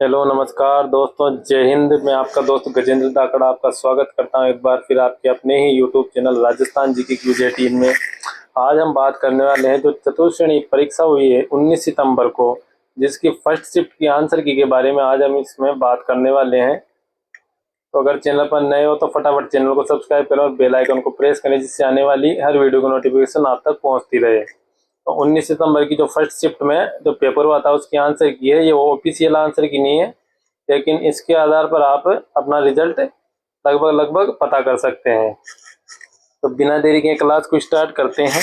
Hello नमस्कार दोस्तों, जय हिंद। मैं आपका दोस्त गजेंद्र दाकड़ा आपका स्वागत करता हूं एक बार फिर आपके अपने ही यूट्यूब चैनल राजस्थान जी की क्यूज 18 में। आज हम बात करने वाले हैं जो चतुर्श्रेणी परीक्षा हुई है 19 सितंबर को, जिसकी फर्स्ट शिफ्ट की आंसर की के बारे में आज हम इसमें बात करने वाले हैं। तो अगर चैनल पर नए हो तो फटाफट चैनल को सब्सक्राइब करें और बेल आइकन को प्रेस करें, जिससे आने वाली हर वीडियो की नोटिफिकेशन आप तक पहुंचती रहे। तो 19 सितंबर की जो फर्स्ट शिफ्ट में जो पेपर हुआ था उसकी आंसर की है, ये ऑफिशियल आंसर की नहीं है, लेकिन इसके आधार पर आप अपना रिजल्ट लगभग लगभग पता कर सकते हैं। तो बिना देरी के क्लास को स्टार्ट करते हैं।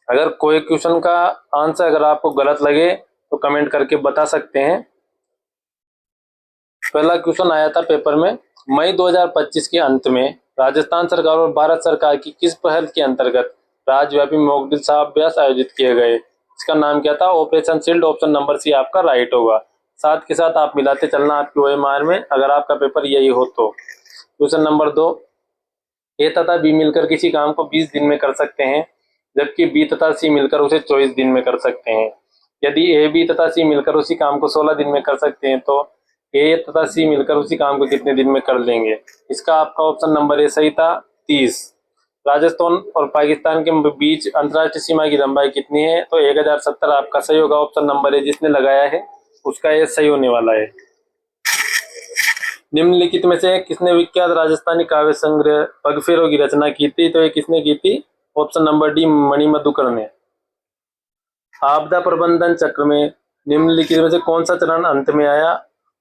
अगर कोई क्वेश्चन का आंसर अगर आपको गलत लगे तो कमेंट करके बता सकते हैं। पहला क्वेश्चन आया था पेपर में, मई 2025 के अंत में राजस्थान सरकार और भारत सरकार की किस पहल के अंतर्गत राज्यव्यापी मॉक ड्रिल अभ्यास आयोजित किए गए? इसका नाम क्या था? Operation shield. Option number C आपका राइट होगा। साथ के साथ आप मिलाते चलना आपकी ओएमआर में, अगर आपका पेपर यही हो तो। क्वेश्चन नंबर 2, ए तथा बी मिलकर किसी काम को 20 दिन में कर सकते हैं, जबकि बी तथा सी मिलकर उसे 24 दिन में कर सकते हैं। यदि ए बी तथा सी मिलकर उसी काम को 16 दिन में कर सकते हैं तो ए तथा सी मिलकर उसी काम को कितने दिन में कर लेंगे? इसका आपका ऑप्शन नंबर ए सही था, 30। राजस्थान और पाकिस्तान के बीच अंतर्राष्ट्रीय सीमा की लंबाई कितनी है? तो 1070 आपका सही होगा। ऑप्शन नंबर ए जिसने लगाया है उसका ये सही होने वाला है। निम्नलिखित में से किसने विख्यात राजस्थानी काव्य संग्रह पगफेरों की रचना की थी? तो ये किसने की थी? ऑप्शन नंबर डी मणिमधुकर ने। आपदा प्रबंधन चक्र में निम्नलिखित में से कौन सा चरण अंत में आया?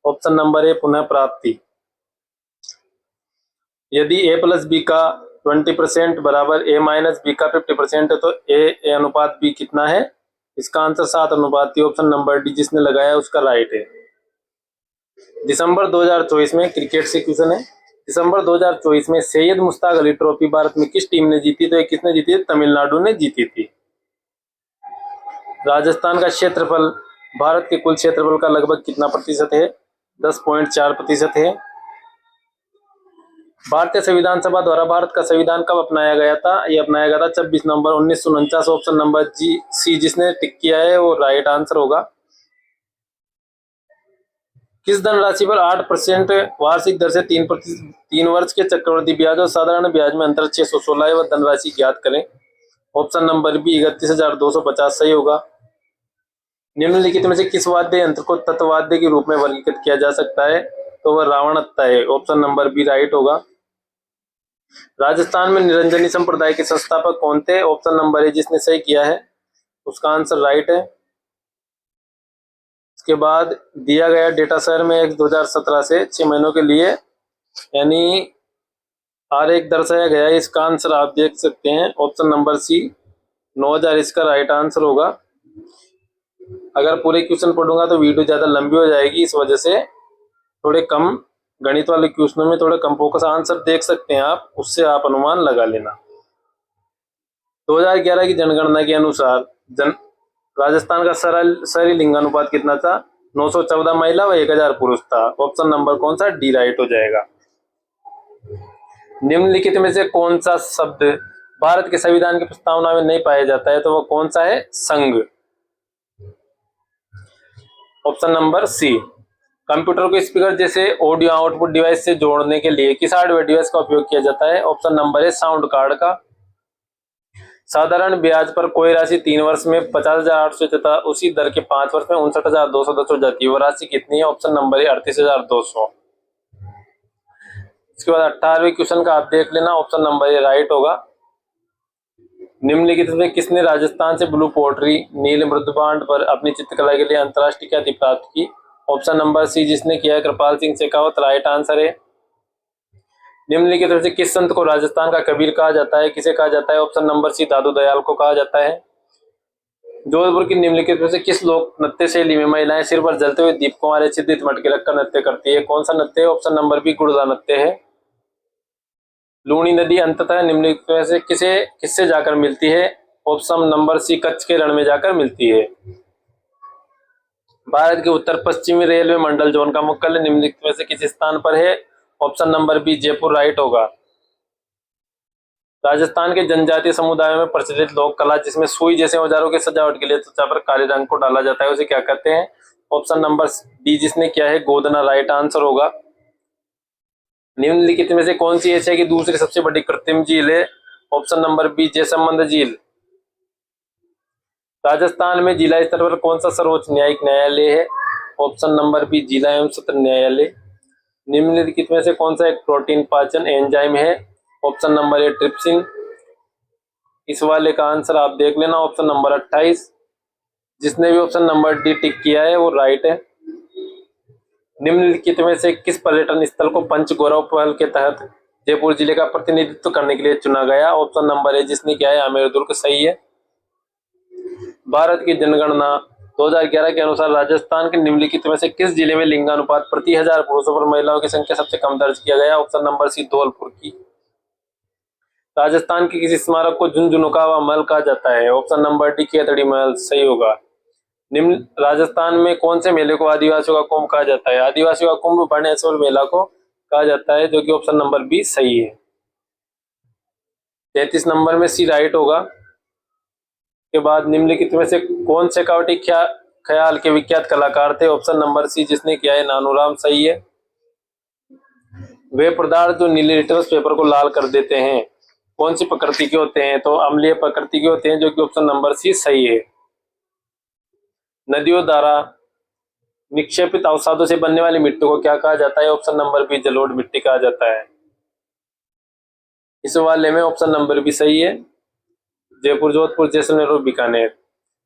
ऑप्शन नंबर ए पुनः प्राप्ति। यदि ए प्लस बी का 20% बराबर ए माइनस बी का 50% है तो ए अनुपात बी कितना है? इसका आंसर 7 अनुपात। ऑप्शन नंबर डी जिसने लगाया उसका राइट है। दिसंबर 2024 में क्रिकेट से क्वेश्चन है। दिसंबर 2024 में सैयद मुश्ताक अली ट्रॉफी भारत में किस टीम ने जीती? तो ये किसने जीती थी? तमिलनाडु ने जीती थी। राजस्थान का क्षेत्रफल भारत के कुल क्षेत्रफल का लगभग कितना प्रतिशत है? 10.4% है। भारतीय संविधान सभा द्वारा भारत का संविधान कब अपनाया गया था? ये अपनाया गया था 26 नवंबर 1949। ऑप्शन नंबर जी सी जिसने टिक किया है वो राइट आंसर होगा। किस धनराशि पर 8% वार्षिक दर से 3 वर्ष के चक्रवृद्धि ब्याज और साधारण ब्याज में अंतर 616 है? वह धनराशि ज्ञात करें। ऑप्शन नंबर बी 31,250 सही होगा। निम्नलिखित में से किस वाद्य यंत्र को तत्वाद्य के रूप में वर्गीकृत किया जा सकता है? तो वह रावणत्ता है। ऑप्शन नंबर बी राइट होगा। राजस्थान में निरंजनी संप्रदाय के संस्थापक कौन थे? ऑप्शन नंबर ए जिसने सही किया है उसका आंसर राइट है। इसके बाद दिया गया डेटा शहर में 2017 से 6 महीनों के लिए यानी आरेख दर्शाया गया है। इसका आंसर आप देख सकते हैं ऑप्शन नंबर सी 9000 इसका राइट आंसर होगा। अगर पूरे क्वेश्चन पढ़ूंगा तो वीडियो ज्यादा लंबी हो जाएगी, इस वजह से थोड़े कम गणित वाले क्वेश्चनों में थोड़े कम फोकस आंसर देख सकते हैं आप, उससे आप अनुमान लगा लेना। 2011 की जनगणना के अनुसार राजस्थान का शहरी लिंगानुपात कितना था? 914 महिला व 1000 पुरुष था। ऑप्शन नंबर कौन सा? डी राइट हो जाएगा। निम्नलिखित में से कौन सा शब्द भारत के संविधान की प्रस्तावना में नहीं पाया जाता है? तो वह कौन सा है? संघ। Option number C. कंप्यूटर को स्पीकर जैसे ऑडियो आउटपुट डिवाइस से जोड़ने के लिए किस हार्डवेयर डिवाइस का उपयोग किया जाता है? ऑप्शन नंबर है साउंड कार्ड का। साधारण ब्याज पर कोई राशि 3 वर्ष में 50,800 तथा उसी दर के 5 वर्ष में 59,210 हो जाती है, वो राशि कितनी है? ऑप्शन नंबर है 38,200। इसके बाद 18वें क्वेश्चन का आप देख लेना, ऑप्शन नंबर ए राइट होगा। निम्नलिखित में किसने राजस्थान से ब्लू पोट्री नील मृदुबांड पर अपनी चित्रकला के लिए अंतर्राष्ट्रीय ख्याति प्राप्त की? ऑप्शन नंबर सी जिसने किया है कृपाल सिंह शेखावत राइट आंसर है। निम्नलिखित में से किस संत को राजस्थान का कबीर कहा जाता है? किसे कहा जाता है? ऑप्शन नंबर सी दादू दयाल को कहा जाता है। जोधपुर की निम्नलिखित में से किस लोक नृत्य शैली में महिलाएं सिर पर जलते हुए दीप को मारे चित्रित मटके रखकर नृत्य करती है? कौन सा नृत्य है? ऑप्शन नंबर बी गुड़दा नृत्य है। लूणी नदी अंततः निम्नलिखित में से किससे जाकर मिलती है? ऑप्शन नंबर सी कच्छ के रण में जाकर मिलती है। भारत के उत्तर पश्चिमी रेलवे मंडल जोन का मुख्यालय निम्नलिखित में से किस स्थान पर है? Option number B Jaipur right होगा। राजस्थान के जनजातीय समुदायों में प्रचलित लोक कला जिसमें सुई जैसे औजारों की सजावट के लिए त्वचा पर काले रंग को डाला जाता है उसे क्या कहते हैं? ऑप्शन नंबर डी जिसने किया है गोदना राइट आंसर होगा। निम्नलिखित में से कौन सी एशिया की दूसरी सबसे बड़ी कृत्रिम झील है? ऑप्शन नंबर बी जयसमंद झील। राजस्थान में जिला स्तर पर कौन सा सर्वोच्च न्यायिक न्यायालय है? ऑप्शन नंबर बी जिला एवं सत्र न्यायालय। निम्नलिखित में से कौन सा एक प्रोटीन पाचन एंजाइम है? ऑप्शन नंबर ए ट्रिप्सिन। इस वाले का आंसर आप देख लेना, ऑप्शन नंबर 28। जिसने भी ऑप्शन नंबर डी टिक किया है वो राइट है। निम्नलिखित में से किस पर्यटन स्थल को पंचगौरव पहल के तहत जयपुर जिले का प्रतिनिधित्व करने के लिए चुना गया? ऑप्शन नंबर ए जिसने किया है आमेर दुर्ग सही है। भारत की जनगणना 2011 के अनुसार राजस्थान के निम्नलिखित में से किस जिले में लिंगानुपात प्रति 1000 पुरुषों पर महिलाओं की संख्या सबसे कम दर्ज किया गया? ऑप्शन नंबर सी धौलपुर की। राजस्थान के किसी स्मारक को झुंझुनुका महल कहा जाता है? ऑप्शन नंबर डी केतड़ी महल सही होगा। निम्न राजस्थान में कौन से मेले को आदिवासियों का कुंभ कहा जाता है? आदिवासियों का कुंभ बाणेश्वर मेला को कहा जाता है, जो कि ऑप्शन नंबर बी सही है। 33 नंबर में सी राइट होगा। के बाद निम्नलिखित में से कौन से कावटी ख्याल के विख्यात कलाकार थे? ऑप्शन नंबर सी जिसने किया है नानूराम सही है। वे पदार्थ जो नीले लिटमस पेपर को लाल कर देते हैं कौन सी प्रकृति के होते हैं? तो अम्लीय प्रकृति के होते हैं, जो कि ऑप्शन नंबर सी सही है। नदियों द्वारा निक्षेपित अवसादों से बनने वाली मिट्टी को क्या कहा जाता है? ऑप्शन नंबर बी जलोढ़ मिट्टी कहा जाता है। इस वाले में ऑप्शन नंबर बी सही है। जयपुर, जोधपुर, जैसलमेर और बीकानेर।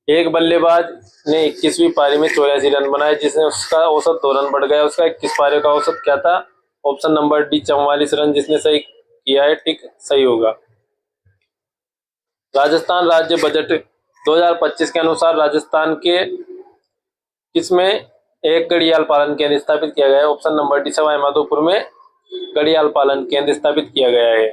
एक बल्लेबाज ने 21वीं पारी में 84 रन बनाए, जिसने उसका औसत 2 रन बढ़ गया। उसका 21 पारी का औसत क्या था? Option number D 44 run. जिसने सही किया है टिक सही होगा। राजस्थान राज्य बजट 2025 के अनुसार राजस्थान के किसमें एक घड़ियाल पालन केंद्र स्थापित किया गया है? Option number D Sawai Madhopur में घड़ियाल पालन केंद्र स्थापित किया गया है।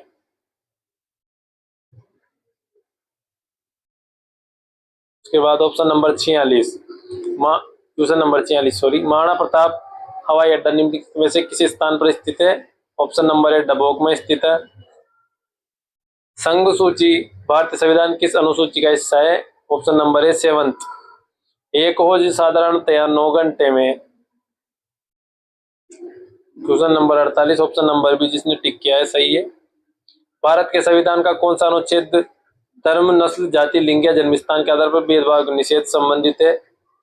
उसके बाद option number 46 question number 46 sorry, Maharana Pratap हवाई अड्डा निम्नलिखित में से किस स्थान पर स्थित है? ऑप्शन नंबर ए डबोक में स्थित है। संघ सूची भारतीय संविधान किस अनुसूची का हिस्सा है? Option number A 7th। एक खोज साधारणतया 9 घंटे में। Question number 48 option number B जिसने टिक किया है सही है। भारत के संविधान का कौन सा अनुच्छेद धर्म, नस्ल, जाति, लिंग या जन्मस्थान के आधार पर भेदभाव निषेध संबंधित है?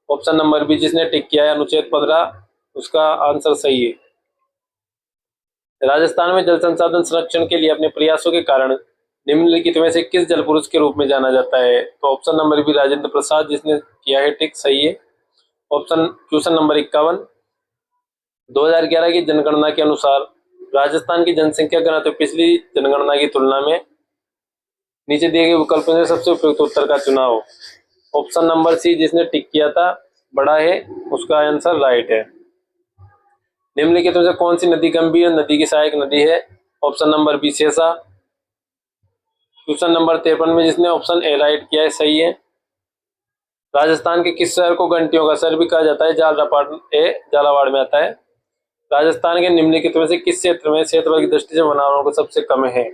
ऑप्शन नंबर बी जिसने टिक किया है अनुच्छेद 15, उसका आंसर सही है। राजस्थान में जल संसाधन संरक्षण के लिए अपने प्रयासों के कारण निम्नलिखित में से किस जल पुरुष के रूप में जाना जाता है? तो option number B Rajendra Prasad. जिसने किया है टिक सही है। क्वेश्चन नंबर 51 2011 की जनगणना के अनुसार राजस्थान की जनसंख्या घनत्व पिछली जनगणना की तुलना में नीचे दिए गए विकल्पों से सबसे उपयुक्त उत्तर का चुनाव। ऑप्शन नंबर सी जिसने टिक किया था बड़ा है, उसका आंसर राइट है। निम्नलिखित में से कौन सी नदी गंभीर नदी की सहायक नदी है? ऑप्शन नंबर बी शेषा। क्वेश्चन नंबर 53 में जिसने ऑप्शन ए राइट किया है सही है। राजस्थान के किस शहर को घंटियों का शहर भी कहा जाता है? झालावाड़ में आता है। राजस्थान के निम्नलिखित में से किस क्षेत्र में क्षेत्रफल की दृष्टि से वनावरण को सबसे कम है?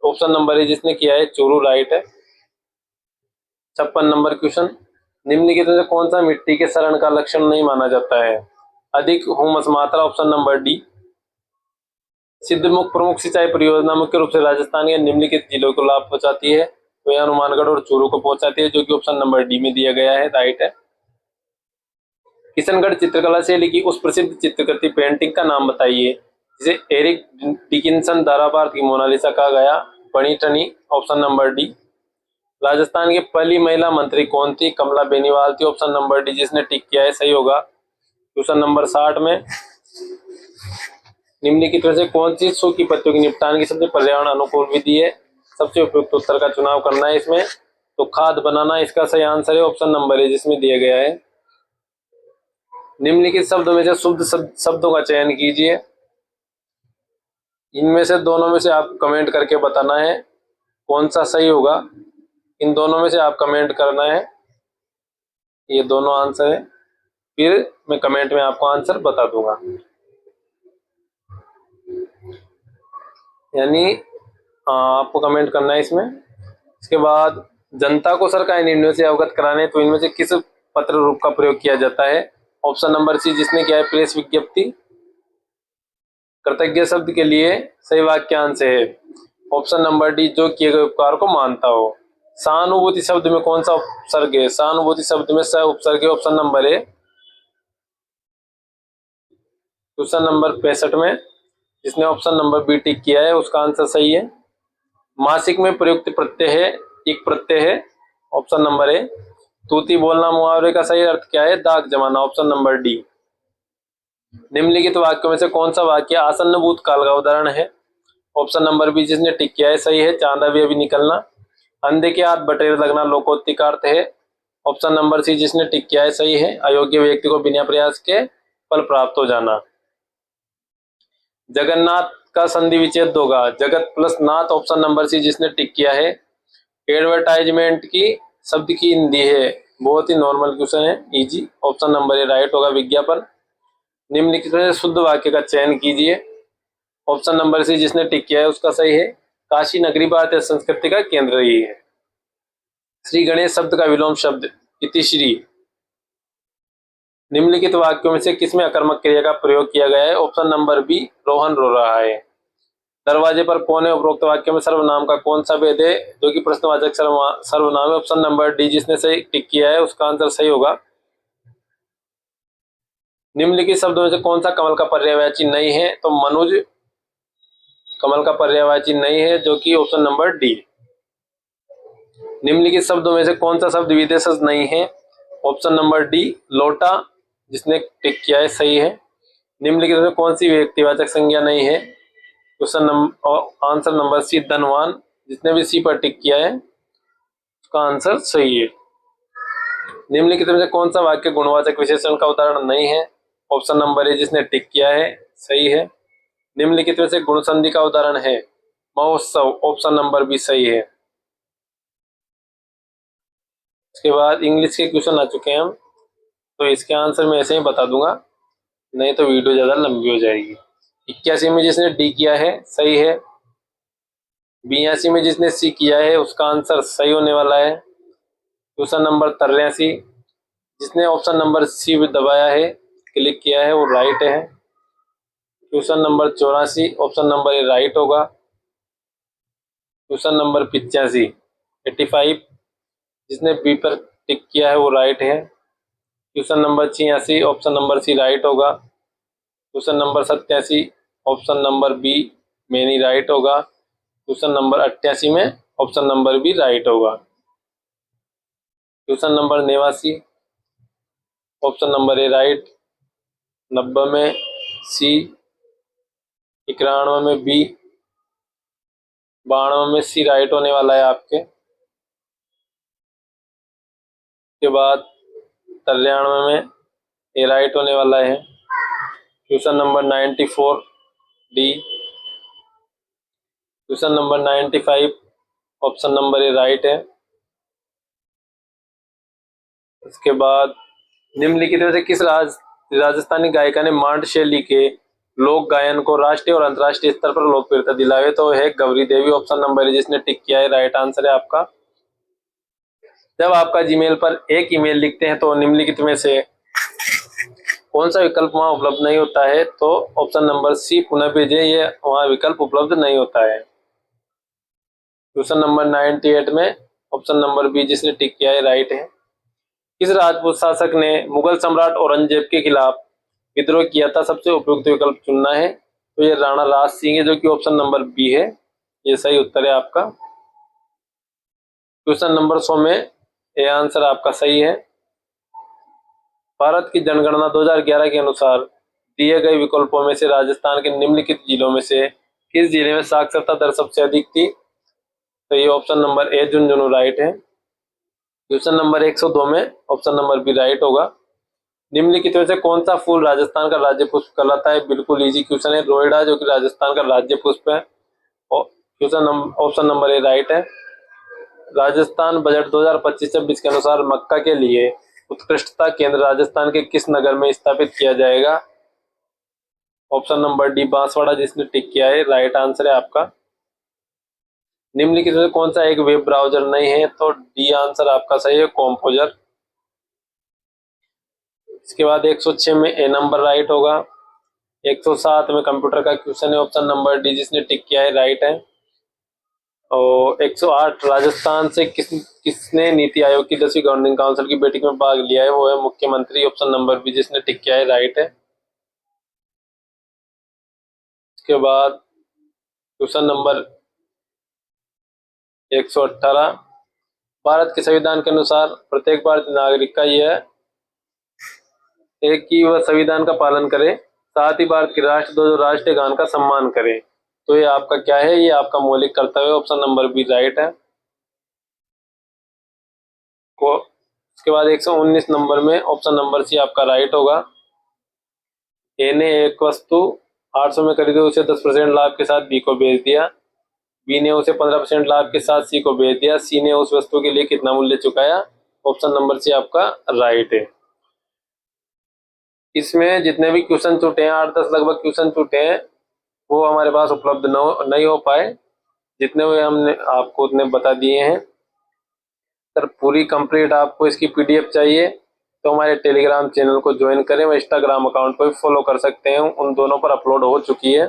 ऑप्शन नंबर ए जिसने किया है चूरू राइट है। 56 नंबर क्वेश्चन निम्नलिखित में से कौन सा मिट्टी के सड़न का लक्षण नहीं माना जाता है? अधिक हुमस मात्रा। Option number D. सिद्धमुख प्रमुख सिंचाई परियोजना मुख्य रूप से राजस्थान के निम्नलिखित जिलों को लाभ पहुंचाती है? तो यह हनुमानगढ़ और चूरू को पहुंचाती है, जो कि ऑप्शन नंबर डी में दिया गया है राइट है। किशनगढ़ चित्रकला शैली की उस प्रसिद्ध चित्रकृति पेंटिंग का नाम बताइए जिसे एरिक डिकिंसन द्वारा भारत की मोनालिसा कहा गया? Bani Thani. Option number D. Rajasthan की पहली महिला मंत्री कौन थी? कमला बेनीवाल थी। ऑप्शन नंबर डी जिसने टिक किया है सही होगा। क्वेश्चन नंबर 60 में निम्नलिखित में से कौन सी सूखी पत्तियों के निपटान की सबसे पर्यावरण अनुकूल विधि है? सबसे उपयुक्त उत्तर का चुनाव करना है इसमें। तो खाद बनाना इसका सही आंसर है। ऑप्शन नंबर ए जिसमें दिया गया है। निम्नलिखित शब्दों में से शुद्ध शब्दों का चयन कीजिए। इनमें से दोनों में से आप कमेंट करके बताना है कौन सा सही होगा। इन दोनों में से आप कमेंट करना है। ये दोनों आंसर है, फिर मैं कमेंट में आपको आंसर बता दूंगा। यानी आपको कमेंट करना है इसमें। इसके बाद जनता को सरकारी निर्णयों से अवगत कराने, तो इनमें से किस पत्र रूप का प्रयोग किया जाता है? ऑप्शन नंबर सी, जिसने किया है प्रेस विज्ञप्ति। कृतज्ञ शब्द के लिए सही वाक्यांश है ऑप्शन नंबर डी, जो किए गए उपकार को मानता हो। सहानुभूति शब्द में कौन सा उपसर्ग है? सहानुभूति शब्द में स उपसर्ग है ऑप्शन नंबर ए। क्वेश्चन नंबर 65 में जिसने ऑप्शन नंबर बी टिक किया है उसका आंसर सही है। मासिक में प्रयुक्त प्रत्यय है, एक प्रत्यय है ऑप्शन नंबर ए। तूती बोलना मुहावरे का सही अर्थ क्या है? दाग जमाना ऑप्शन नंबर डी। निम्नलिखित वाक्यों में से कौन सा वाक्य आसन्न भूतकाल का उदाहरण है? ऑप्शन नंबर बी, जिसने टिक किया है सही है। चांदा भी अभी निकलना। अंधे के हाथ बटेर लगना लोकोक्ति का अर्थ है ऑप्शन नंबर सी, जिसने टिक किया है सही है। अयोग्य व्यक्ति को बिना प्रयास के फल प्राप्त हो जाना। जगन्नाथ का संधि विच्छेद होगा जगत प्लस नाथ ऑप्शन नंबर सी, जिसने टिक किया है। एडवर्टाइजमेंट की शब्द की हिंदी है, बहुत ही नॉर्मल क्वेश्चन है, easy option number A right होगा विज्ञापन। निम्नलिखित में शुद्ध वाक्य का चयन कीजिए ऑप्शन नंबर सी, जिसने टिक किया है उसका सही है। काशी नगरी भारतीय संस्कृति का केंद्र रही है। श्री गणेश शब्द का विलोम शब्द इतिश्री। निम्नलिखित वाक्यों में से किसमें अकर्मक क्रिया का प्रयोग किया गया है? ऑप्शन नंबर बी, रोहन रो रहा है। दरवाजे पर कौन है उपरोक्त वाक्य में सर्वनाम का कौन सा भेद है? जो कि प्रश्नवाचक सर्वनाम है ऑप्शन नंबर डी, जिसने सही टिक किया है उसका आंसर सही होगा। निम्नलिखित शब्दों में से कौन सा कमल का पर्यायवाची नहीं है? तो मनुज कमल का पर्यायवाची नहीं है, जो कि ऑप्शन नंबर डी। निम्नलिखित शब्दों में से कौन सा शब्द विदेशज नहीं है? ऑप्शन नंबर डी, लोटा, जिसने टिक किया है सही है। निम्नलिखित में कौन सी व्यक्तिवाचक संज्ञा नहीं है? Question number answer number C, धनवान, जिसने भी सी पर टिक किया है उसका आंसर सही है। निम्नलिखित में से कौन सा वाक्य गुणवाचक विशेषण का उदाहरण नहीं है? ऑप्शन नंबर ए, जिसने टिक किया है सही है। निम्नलिखित में से गुण संधि का उदाहरण है महोत्सव ऑप्शन नंबर बी सही है। इसके बाद इंग्लिश के क्वेश्चन आ चुके हैं हम, तो इसके आंसर मैं ऐसे ही बता दूंगा, नहीं तो वीडियो ज्यादा लंबी हो जाएगी। 81 में जिसने डी किया है सही है। 82 में जिसने सी किया है उसका आंसर सही होने वाला है। क्वेश्चन नंबर 83 जिसने ऑप्शन नंबर सी दबाया है, क्लिक किया है, वो राइट है। Question number 84 option number A right होगा। क्वेश्चन नंबर 85 85 जिसने बी पर टिक किया है वो राइट है। Question number 86 option number C right होगा। Question number 87 option number B मेनी राइट होगा। क्वेश्चन नंबर 88 में ऑप्शन नंबर बी राइट होगा। Question number 89 option number A right. 90 में सी। 91 में बी। 92 में सी राइट होने वाला है आपके। के बाद 93 में ए राइट होने वाला है। Question number 94 D. Question number 95 option number A right है। इसके बाद निम्नलिखित में से किस राजस्थानी गायिका ने मांड शैली के लोक गायन को राष्ट्रीय और अंतर्राष्ट्रीय स्तर पर लोकप्रियता दिलाए? तो है गौरी देवी ऑप्शन नंबर ए, जिसने टिक किया है राइट आंसर है आपका। जब आपका जीमेल पर एक ईमेल लिखते हैं तो निम्नलिखित में से कौन सा विकल्प वहां उपलब्ध नहीं होता है? तो ऑप्शन नंबर सी, पुनः भेजें, ये वहां विकल्प उपलब्ध नहीं होता है। क्वेश्चन नंबर 98 में ऑप्शन नंबर बी, जिसने टिक किया है राइट है। किस राजपूत शासक ने मुगल सम्राट औरंगजेब के खिलाफ विद्रोह किया था? सबसे उपयुक्त विकल्प चुनना है, तो ये राणा राज सिंह है, जो कि ऑप्शन नंबर बी है, ये सही उत्तर है आपका। क्वेश्चन नंबर 100 में ये आंसर आपका सही है। भारत की जनगणना 2011 के अनुसार दिए गए विकल्पों में से राजस्थान के निम्नलिखित जिलों में से किस जिले में साक्षरता दर सबसे अधिक थी? तो ये ऑप्शन नंबर ए झुंझुनू राइट है। क्वेश्चन नंबर 102 में ऑप्शन नंबर बी राइट होगा। निम्नलिखित में से कौन सा फूल राजस्थान का राज्य पुष्प कहलाता है? बिल्कुल इजी क्वेश्चन है, रोहिड़ा, जो कि राजस्थान का राज्य पुष्प है। Question option number A right है। राजस्थान बजट 2025-26 के अनुसार मक्का के लिए उत्कृष्टता केंद्र राजस्थान के किस नगर में स्थापित किया जाएगा? ऑप्शन नंबर डी, बांसवाड़ा, जिसने टिक किया है राइट आंसर है आपका। निम्नलिखित में कौन सा एक वेब ब्राउजर नहीं है? तो डी आंसर आपका सही है, कॉम्पोजर। इसके बाद 106 में ए नंबर राइट होगा। 107 में कंप्यूटर का क्वेश्चन है, ऑप्शन नंबर डी जिसने टिक किया है राइट है। और 108 राजस्थान से किसने नीति आयोग की 10वीं गवर्निंग काउंसिल की बैठक में भाग लिया है, वो है मुख्यमंत्री, ऑप्शन नंबर बी जिसने टिक किया है राइट है। इसके बाद क्वेश्चन नंबर 118 भारत के संविधान के अनुसार प्रत्येक भारतीय नागरिक का यह है कि वह संविधान का पालन करे, साथ ही भारत के राष्ट्रध्वज और राष्ट्रीय गान का सम्मान करे। तो ये आपका क्या है, ये आपका मौलिक कर्तव्य, ऑप्शन नंबर बी राइट है। को इसके बाद 119 नंबर में ऑप्शन नंबर सी आपका राइट होगा। ए ने एक वस्तु 800 में खरीदी, उसे 10% लाभ के साथ बी को बेच दिया। बी ने उसे 15% लाभ के साथ सी को बेच दिया। सी ने उस वस्तु के लिए कितना मूल्य चुकाया, ऑप्शन नंबर सी आपका राइट है। इसमें जितने भी क्वेश्चन छूटे हैं, 8-10 लगभग क्वेश्चन छूटे हैं, वो हमारे पास उपलब्ध नहीं हो पाए। जितने हुए हमने आपको उतने बता दिए हैं। सर पूरी कंप्लीट आपको इसकी पीडीएफ चाहिए तो हमारे टेलीग्राम चैनल को ज्वाइन करें, व इंस्टाग्राम अकाउंट को भी फॉलो कर सकते हैं, उन दोनों पर अपलोड हो चुकी है।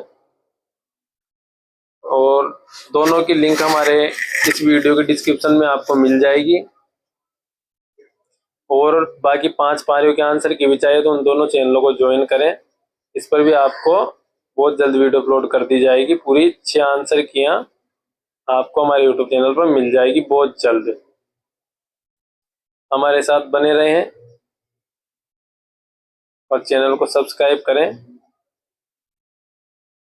और दोनों की लिंक हमारे इस वीडियो के डिस्क्रिप्शन में आपको मिल जाएगी। और बाकी 5 पारियों के आंसर की भी चाहिए तो उन दोनों चैनलों को ज्वाइन करें। इस पर भी आपको बहुत जल्द वीडियो अपलोड कर दी जाएगी। पूरी 6 आंसर कियाँ आपको हमारे यूट्यूब चैनल पर मिल जाएगी बहुत जल्द। हमारे साथ बने रहें और चैनल को सब्सक्राइब करें।